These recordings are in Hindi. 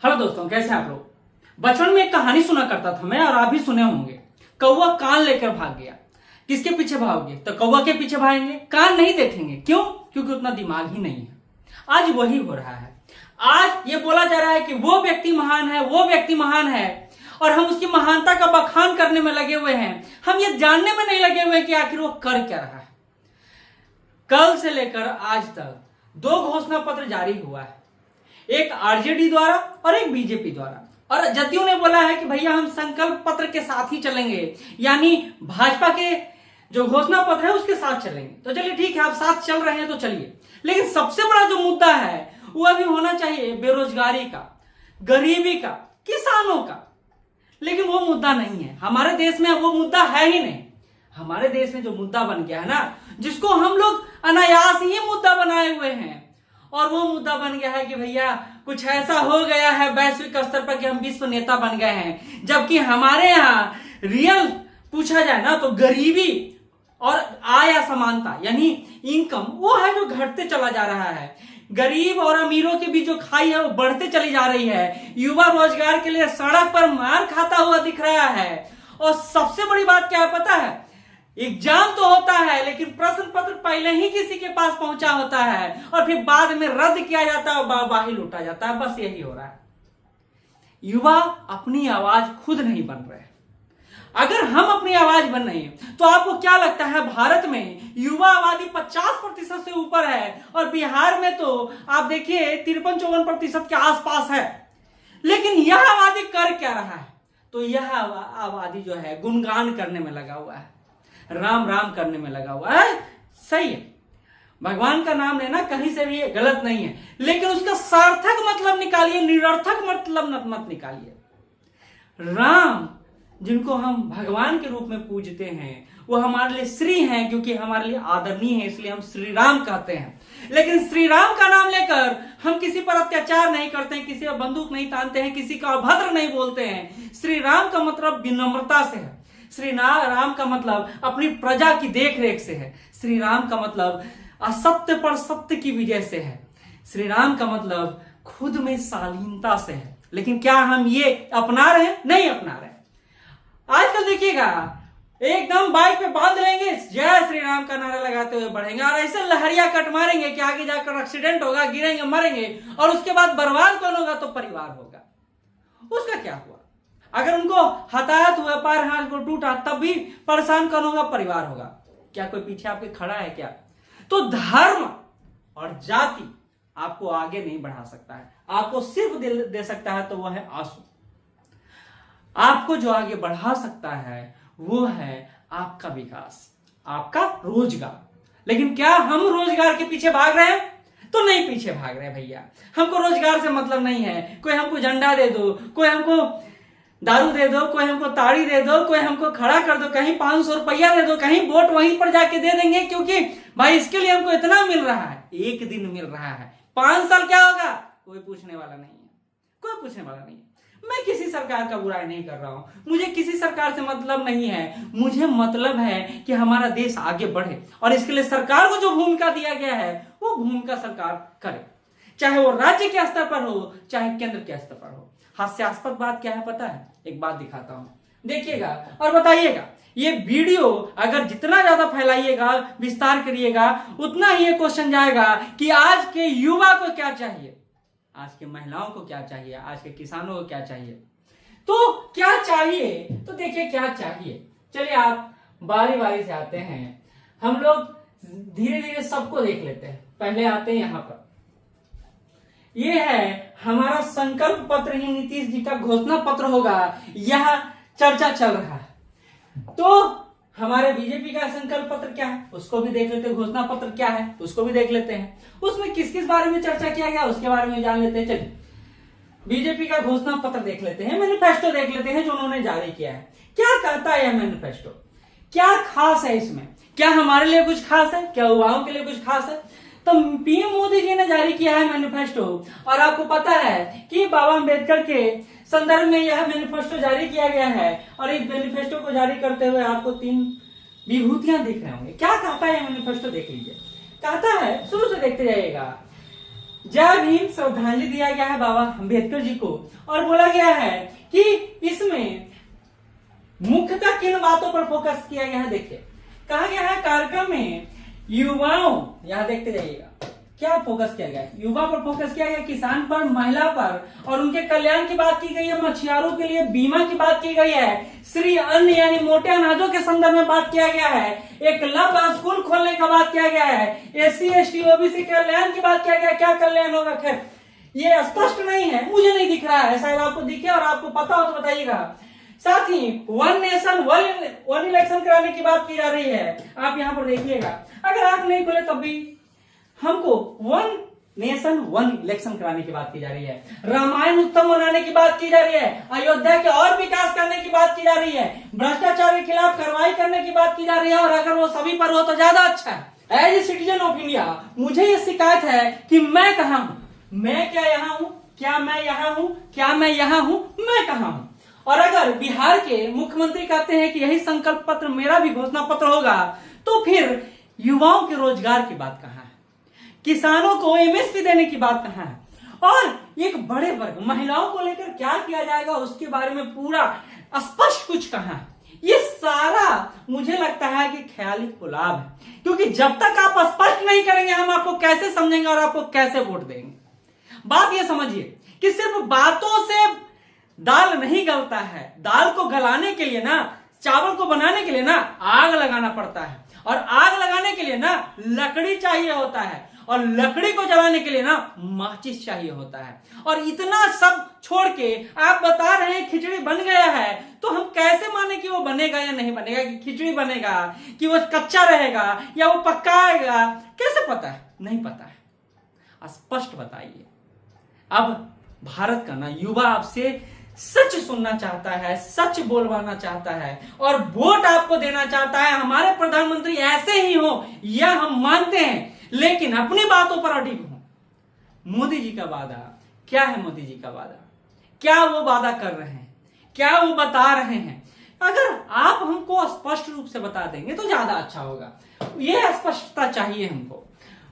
हेलो दोस्तों, कैसे हैं आप लोग। बचपन में एक कहानी सुना करता था मैं, और आप भी सुने होंगे। कौवा कान लेकर भाग गया। किसके पीछे भागोगे? तो कौवा के पीछे भागेंगे, कान नहीं देखेंगे। क्यों? क्योंकि उतना दिमाग ही नहीं है। आज वही हो रहा है। आज ये बोला जा रहा है कि वो व्यक्ति महान है, वो व्यक्ति महान है, और हम उसकी महानता का बखान करने में लगे हुए हैं। हम ये जानने में नहीं लगे हुए कि आखिर वो कर क्या रहा है। कल से लेकर आज तक 2 घोषणा पत्र जारी हुआ है, एक आरजेडी द्वारा और एक बीजेपी द्वारा। और जदयू ने बोला है कि भैया हम संकल्प पत्र के साथ ही चलेंगे, यानी भाजपा के जो घोषणा पत्र है उसके साथ चलेंगे। तो चलिए ठीक है, आप साथ चल रहे हैं तो चलिए। लेकिन सबसे बड़ा जो मुद्दा है वो अभी होना चाहिए बेरोजगारी का, गरीबी का, किसानों का। लेकिन वो मुद्दा नहीं है हमारे देश में, वो मुद्दा है ही नहीं। हमारे देश में जो मुद्दा बन गया है ना, जिसको हम लोग अनायास ही मुद्दा बनाए हुए हैं, और वो मुद्दा बन गया है कि भैया कुछ ऐसा हो गया है वैश्विक स्तर पर कि हम विश्व नेता बन गए हैं। जबकि हमारे यहाँ रियल पूछा जाए ना तो गरीबी और आय असमानता यानी इनकम, वो है जो घटते चला जा रहा है। गरीब और अमीरों के बीच जो खाई है वो बढ़ते चली जा रही है। युवा रोजगार के लिए सड़क पर मार खाता हुआ दिख रहा है। और सबसे बड़ी बात क्या है पता है? एग्जाम तो होता है लेकिन प्रश्न पत्र पहले ही किसी के पास पहुंचा होता है और फिर बाद में रद्द किया जाता है और वाहवाही लूटा जाता है। बस यही हो रहा है। युवा अपनी आवाज खुद नहीं बन रहे। अगर हम अपनी आवाज बन रहे हैं तो आपको क्या लगता है भारत में युवा आबादी 50% से ऊपर है, और बिहार में तो आप देखिए 53-54% के आसपास है। लेकिन यह आबादी कर क्या रहा है? तो यह आबादी जो है गुणगान करने में लगा हुआ है, राम राम करने में लगा हुआ है। सही है, भगवान का नाम लेना कहीं से भी गलत नहीं है, लेकिन उसका सार्थक मतलब निकालिए, निरर्थक मतलब मत निकालिए। राम जिनको हम भगवान के रूप में पूजते हैं वो हमारे लिए श्री हैं, क्योंकि हमारे लिए आदरणीय है, इसलिए हम श्री राम कहते हैं। लेकिन श्री राम का नाम लेकर हम किसी पर अत्याचार नहीं करते हैं, किसी पर बंदूक नहीं तानते हैं, किसी का अभद्र नहीं बोलते हैं। श्री राम का मतलब विनम्रता से है। श्री राम का मतलब अपनी प्रजा की देखरेख से है। श्री राम का मतलब असत्य पर सत्य की विजय से है। श्री राम का मतलब खुद में शालीनता से है। लेकिन क्या हम ये अपना रहे हैं? नहीं अपना रहे। आजकल देखिएगा एकदम बाइक पे बांध लेंगे, जय श्री राम का नारा लगाते हुए बढ़ेंगे, और ऐसे लहरिया कट मारेंगे कि आगे जाकर एक्सीडेंट होगा, गिरेंगे, मरेंगे, और उसके बाद बर्बाद कौन होगा? तो परिवार होगा। उसका क्या हुआ? अगर उनको हताहत हुआ, पैर हाथ को टूटा, तब भी परेशान कौन होगा? परिवार होगा। क्या कोई पीछे आपके खड़ा है क्या? तो धर्म और जाति आपको आगे नहीं बढ़ा सकता है। आपको सिर्फ दे सकता है तो वह है आंसू। आपको जो आगे बढ़ा सकता है वो है आपका विकास, आपका रोजगार। लेकिन क्या हम रोजगार के पीछे भाग रहे हैं? तो नहीं पीछे भाग रहे भैया। हमको रोजगार से मतलब नहीं है। कोई हमको झंडा दे दो, कोई हमको दारू दे दो, कोई हमको ताड़ी दे दो, कोई हमको खड़ा कर दो, कहीं 500 रुपया दे दो, कहीं वोट वहीं पर जाके दे देंगे, क्योंकि भाई इसके लिए हमको इतना मिल रहा है। एक दिन मिल रहा है, 5 साल क्या होगा? कोई पूछने वाला नहीं है, कोई पूछने वाला नहीं है। मैं किसी सरकार का बुराई नहीं कर रहा हूं, मुझे किसी सरकार से मतलब नहीं है। मुझे मतलब है कि हमारा देश आगे बढ़े, और इसके लिए सरकार को जो भूमिका दिया गया है वो भूमिका सरकार करे, चाहे वो राज्य के स्तर पर हो चाहे केंद्र के स्तर पर हो। हास्यास्पद बात क्या है पता है? एक बात दिखाता हूं, देखिएगा और बताइएगा। ये वीडियो अगर जितना ज्यादा फैलाइएगा, विस्तार करिएगा, उतना ही ये क्वेश्चन जाएगा कि आज के युवा को क्या चाहिए, आज के महिलाओं को क्या चाहिए, आज के किसानों को क्या चाहिए। तो क्या चाहिए? तो देखिए क्या चाहिए। चलिए आप बारी बारी से आते हैं, हम लोग धीरे धीरे सबको देख लेते हैं। पहले आते हैं यहां पर, ये है हमारा संकल्प पत्र ही नीतीश जी का घोषणा पत्र होगा, यह चर्चा चल रहा है। तो हमारे बीजेपी का संकल्प पत्र क्या है उसको भी देख लेते हैं, घोषणा पत्र क्या है उसको भी देख लेते हैं, उसमें किस किस बारे में चर्चा किया गया उसके बारे में जान लेते हैं। चलिए बीजेपी का घोषणा पत्र देख लेते हैं, मैनिफेस्टो देख लेते हैं जो उन्होंने जारी किया है। क्या कहता है यह मैनिफेस्टो? क्या खास है इसमें? क्या हमारे लिए कुछ खास है? क्या युवाओं के लिए कुछ खास है? तो पीएम मोदी जी ने जारी किया है मैनिफेस्टो, और आपको पता है कि बाबा अम्बेडकर के संदर्भ में यह मैनिफेस्टो जारी किया गया है। और इस मैनिफेस्टो को जारी करते हुए आपको 3 विभूतियां दिख रहे होंगे। क्या कहता है मैनिफेस्टो? देख लीजिए। कहता है, शुरू से देखते जाइएगा, जय भीम श्रद्धांजलि दिया गया है बाबा अम्बेडकर जी को और बोला गया है कि इसमें मुख्यतः किन बातों पर फोकस किया गया है। देखिए कहा गया है कार्यक्रम में युवाओं, यहां देखते जाइएगा क्या फोकस किया गया है, युवा पर फोकस किया गया, किसान पर, महिला पर और उनके कल्याण की बात की गई है, मछुआरों के लिए बीमा की बात की गई है, श्री अन्न यानी मोटे अनाजों के संदर्भ में बात किया गया है, एकलव्य स्कूल खोलने का बात किया गया है, SC ST OBC कल्याण की बात किया गया। क्या कल्याण होगा, खैर ये स्पष्ट नहीं है, मुझे नहीं दिख रहा है, शायद आपको दिखे और आपको पता हो तो बताइएगा। साथ ही वन नेशन वन इलेक्शन कराने की बात की जा रही है। आप यहाँ पर देखिएगा, अगर आंख नहीं खोले तब भी हमको वन नेशन वन इलेक्शन कराने की बात की जा रही है, रामायण उत्सव मनाने की बात की जा रही है, अयोध्या के और विकास करने की बात की जा रही है, भ्रष्टाचार के खिलाफ कार्रवाई करने की बात की जा रही है और अगर वो सभी पर हो तो ज्यादा अच्छा है। As a citizen of India मुझे ये शिकायत है कि मैं कहाँ हूँ, मैं क्या यहाँ हूँ, क्या मैं यहाँ हूँ, क्या मैं यहाँ हूँ, मैं कहाँ हूँ। और अगर बिहार के मुख्यमंत्री कहते हैं कि यही संकल्प पत्र मेरा भी घोषणा पत्र होगा, तो फिर युवाओं के रोजगार की बात कहाँ है, किसानों को MSP देने की बात कहाँ है और एक बड़े वर्ग महिलाओं को लेकर क्या किया जाएगा उसके बारे में पूरा स्पष्ट कुछ कहाँ है। ये सारा मुझे लगता है कि ख्याली पुलाव है, क्योंकि जब तक आप स्पष्ट नहीं करेंगे हम आपको कैसे समझेंगे और आपको कैसे वोट देंगे। बात ये समझिए कि सिर्फ बातों से दाल नहीं गलता है, दाल को गलाने के लिए ना, चावल को बनाने के लिए ना आग लगाना पड़ता है और आग लगाने के लिए ना लकड़ी चाहिए होता है और लकड़ी को जलाने के लिए ना माचिस चाहिए होता है। और इतना सब छोड़ के आप बता रहे हैं खिचड़ी बन गया है, तो हम कैसे माने कि वो बनेगा या नहीं बनेगा, कि खिचड़ी बनेगा कि वो कच्चा रहेगा या वो पक्का आएगा, कैसे पता है, नहीं पता है, स्पष्ट बताइए। अब भारत का ना युवा आपसे सच सुनना चाहता है, सच बोलवाना चाहता है और वोट आपको देना चाहता है। हमारे प्रधानमंत्री ऐसे ही हो यह हम मानते हैं, लेकिन अपनी बातों पर अडिग हो। मोदी जी का वादा क्या है, मोदी जी का वादा क्या वो वादा कर रहे हैं, क्या वो बता रहे हैं, अगर आप हमको स्पष्ट रूप से बता देंगे तो ज्यादा अच्छा होगा। ये स्पष्टता चाहिए हमको।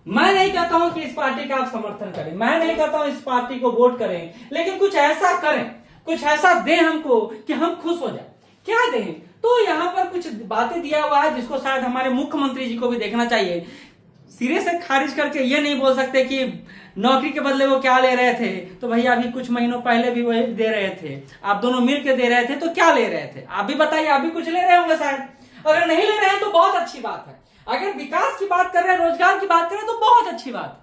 मैं नहीं कहता हूं कि इस पार्टी का आप समर्थन करें, मैं नहीं कहता हूं इस पार्टी को वोट करें, लेकिन कुछ ऐसा करें, कुछ ऐसा दें हमको कि हम खुश हो जाए। क्या दें, तो यहाँ पर कुछ बातें दिया हुआ है जिसको शायद हमारे मुख्यमंत्री जी को भी देखना चाहिए। सिरे से खारिज करके ये नहीं बोल सकते कि नौकरी के बदले वो क्या ले रहे थे, तो भैया अभी कुछ महीनों पहले भी वही दे रहे थे, आप दोनों मिलकर दे रहे थे, तो क्या ले रहे थे आप भी बताइए, आप भी कुछ ले रहे होंगे शायद। अगर नहीं ले रहे हैं तो बहुत अच्छी बात है, अगर विकास की बात कर रहे हैं, रोजगार की बात कर रहे हैं तो बहुत अच्छी बात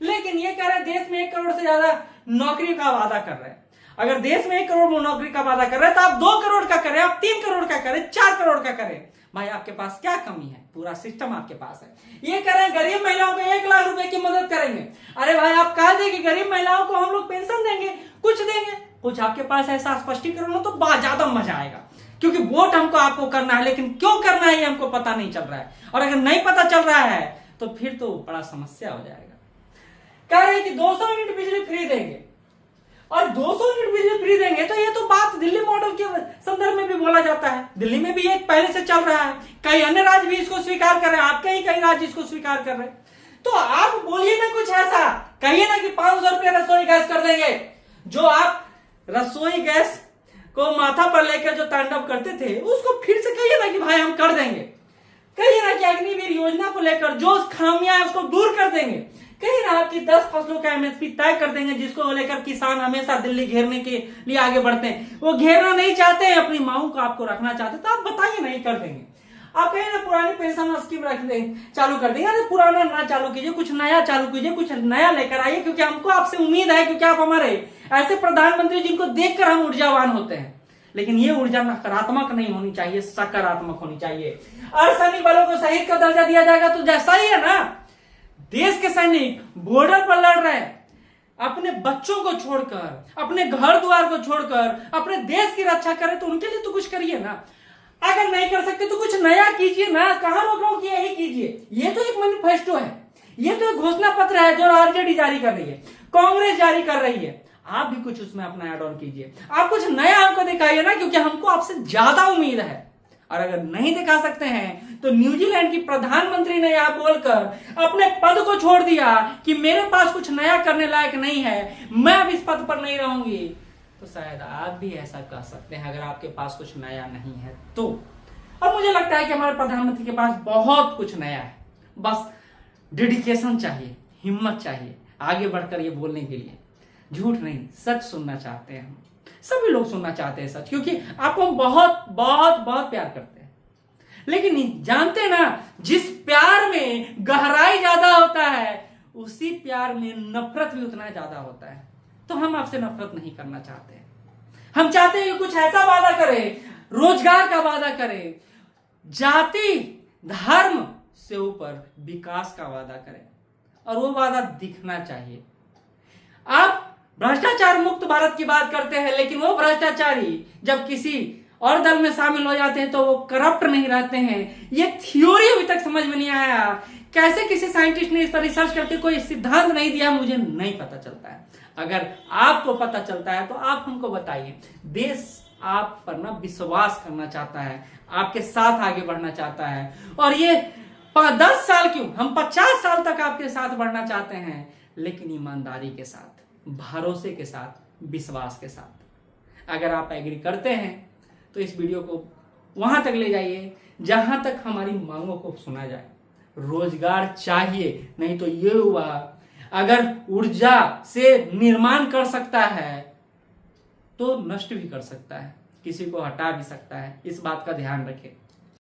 है। लेकिन ये कह रहे हैं देश में 1 करोड़ से ज्यादा नौकरी का वादा कर रहे हैं। अगर देश में 1 करोड़ नौकरी का वादा कर रहे हैं तो आप 2 करोड़ का करें, आप 3 करोड़ का करें, 4 करोड़ का करें, भाई आपके पास क्या कमी है, पूरा सिस्टम आपके पास है। ये करें गरीब महिलाओं को 1 लाख रुपए की मदद करेंगे, अरे भाई आप कह दें कि गरीब महिलाओं को हम लोग पेंशन देंगे, कुछ देंगे, कुछ आपके पास ऐसा स्पष्टीकरण हो तो ज्यादा मजा आएगा, क्योंकि वोट हमको आपको करना है, लेकिन क्यों करना है ये हमको पता नहीं चल रहा है। और अगर नहीं पता चल रहा है तो फिर तो बड़ा समस्या हो जाएगा। कह रहे हैं कि 200 यूनिट बिजली फ्री देंगे और 200 यूनिट बिजली फ्री देंगे, तो ये तो बात दिल्ली मॉडल के संदर्भ में भी बोला जाता है। दिल्ली में भी एक पहले से चल रहा है, कई अन्य राज्य भी इसको स्वीकार कर रहे हैं, आपके ही कई राज्य इसको स्वीकार कर रहे हैं। तो आप बोलिए ना कुछ ऐसा, कहिए ना कि 500 रुपये रसोई गैस कर देंगे। जो आप रसोई गैस को माथा पर लेकर जो तांडव करते थे उसको फिर से कहिए ना कि भाई हम कर देंगे। कहिए ना कि अग्निवीर योजना को लेकर जो खामियां है उसको दूर कर देंगे। कहीं ना आपकी 10 फसलों का MSP तय कर देंगे, जिसको लेकर किसान हमेशा दिल्ली घेरने के लिए आगे बढ़ते हैं। वो घेरना नहीं चाहते हैं, अपनी मांगों को आपको रखना चाहते, तो आप बताइए नहीं कर देंगे। आप कहीं ना पुरानी पेंशन स्कीम रख दें, चालू कर देंगे, अरे पुराना ना चालू कीजिए, कुछ नया चालू कीजिए, कुछ नया लेकर आइए, क्योंकि हमको आपसे उम्मीद है, क्योंकि आप हमारे ऐसे प्रधानमंत्री जिनको देखकर हम ऊर्जावान होते हैं। लेकिन ये ऊर्जा नकारात्मक नहीं होनी चाहिए, सकारात्मक होनी चाहिए। अर्धसैनिक बलों को शहीद का दर्जा दिया जाएगा तो जैसा ही है ना, देश के सैनिक बॉर्डर पर लड़ रहे हैं, अपने बच्चों को छोड़कर, अपने घर द्वार को छोड़कर अपने देश की रक्षा करें, तो उनके लिए तो कुछ करिए ना। अगर नहीं कर सकते तो कुछ नया कीजिए ना, कहां रोक रहा हूं कि यही कीजिए। ये तो एक मैनिफेस्टो है, ये तो एक घोषणा पत्र है जो आरजेडी जारी कर रही है, कांग्रेस जारी कर रही है। आप भी कुछ उसमें अपना ऐड ऑन कीजिए, आप कुछ नया हमको दिखाइए ना, क्योंकि हमको आपसे ज्यादा उम्मीद है। और अगर नहीं दिखा सकते हैं तो न्यूजीलैंड की प्रधानमंत्री ने यह बोलकर अपने पद को छोड़ दिया कि मेरे पास कुछ नया करने लायक नहीं है, मैं अब इस पद पर नहीं रहूंगी, तो शायद आप भी ऐसा कह सकते हैं अगर आपके पास कुछ नया नहीं है तो। और मुझे लगता है कि हमारे प्रधानमंत्री के पास बहुत कुछ नया है, बस डेडिकेशन चाहिए, हिम्मत चाहिए आगे बढ़कर ये बोलने के लिए। झूठ नहीं, सच सुनना चाहते हैं हम, सभी लोग सुनना चाहते हैं सच, क्योंकि आपको हम बहुत बहुत बहुत प्यार करते हैं। लेकिन जानते ना, जिस प्यार में गहराई ज्यादा होता है उसी प्यार में नफरत भी उतना ज्यादा होता है। तो हम आपसे नफरत नहीं करना चाहते, हम चाहते हैं कि कुछ ऐसा वादा करें, रोजगार का वादा करें, जाति धर्म से ऊपर विकास का वादा करें, और वो वादा दिखना चाहिए। आप भ्रष्टाचार मुक्त भारत की बात करते हैं, लेकिन वो भ्रष्टाचारी जब किसी और दल में शामिल हो जाते हैं तो वो करप्ट नहीं रहते हैं। ये थ्योरी अभी तक समझ में नहीं आया, कैसे किसी साइंटिस्ट ने इस पर रिसर्च करके कोई सिद्धांत नहीं दिया, मुझे नहीं पता चलता है। अगर आपको पता चलता है तो आप हमको बताइए। देश आप पर ना विश्वास करना चाहता है, आपके साथ आगे बढ़ना चाहता है, और ये 10 साल क्यों, हम 50 साल तक आपके साथ बढ़ना चाहते हैं, लेकिन ईमानदारी के साथ, भरोसे के साथ, विश्वास के साथ। अगर आप एग्री करते हैं तो इस वीडियो को वहां तक ले जाइए जहां तक हमारी मांगों को सुना जाए। रोजगार चाहिए, नहीं तो ये हुआ, अगर ऊर्जा से निर्माण कर सकता है तो नष्ट भी कर सकता है, किसी को हटा भी सकता है। इस बात का ध्यान रखें।